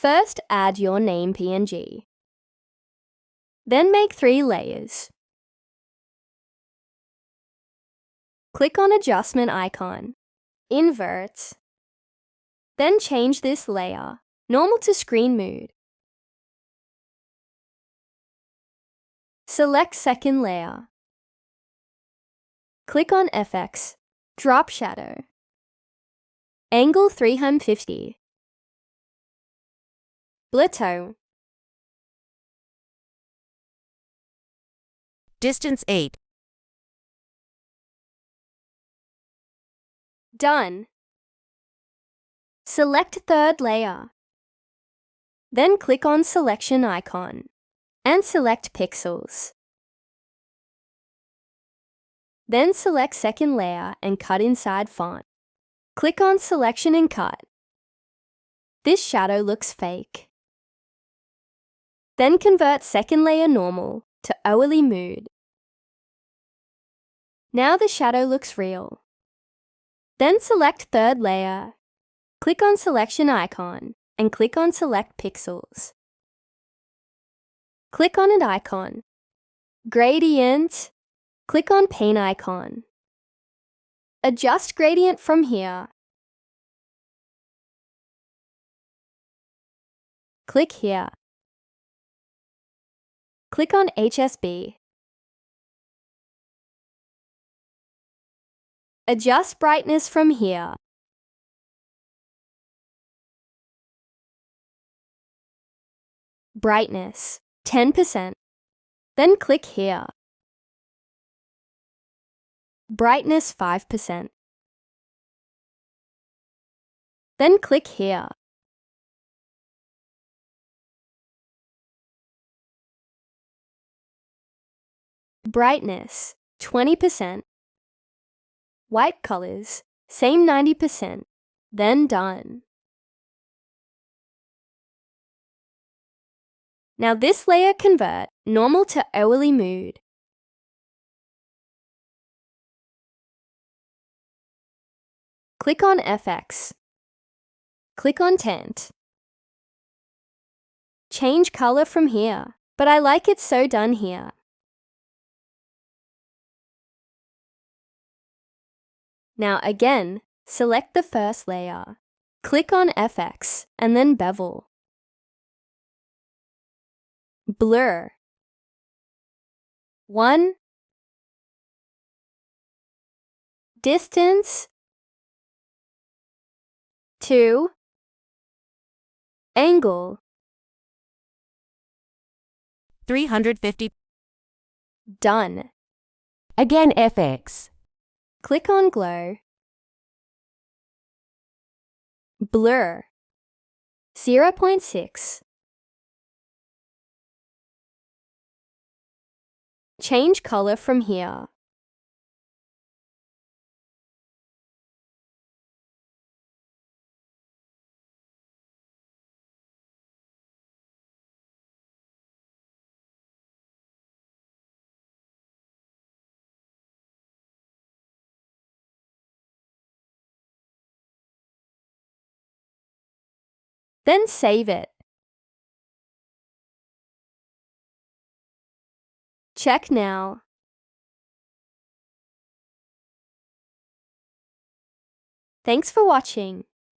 First, add your name PNG. Then make 3 layers. Click on Adjustment icon. Invert. Then change this layer, normal to screen mode. Select second layer. Click on FX, drop shadow. Angle 350. Blur tone. Distance 8. Done. Select third layer. Then click on Selection icon and select Pixels. Then select second layer and cut inside font. Click on Selection and cut. This shadow looks fake. Then convert second layer normal to hourly mood. Now the shadow looks real. Then select third layer. Click on Selection icon and click on Select Pixels. Click on an icon. Gradient. Click on Paint icon. Adjust gradient from here. Click here. Click on HSB. Adjust brightness from here. Brightness, 10%. Then click here. Brightness 5%. Then click here. Brightness, 20%. White colors, same 90%. Then done. Now this layer convert normal to hourly mood. Click on FX. Click on Tint. Change color from here, but I like it so done here. Now again, select the first layer. Click on FX and then bevel. Blur. 1. Distance. 2. Angle. 350. Done. Again FX. Click on Glow. Blur. 0.6. Change color from here. Then save it. Check now. Thanks for watching.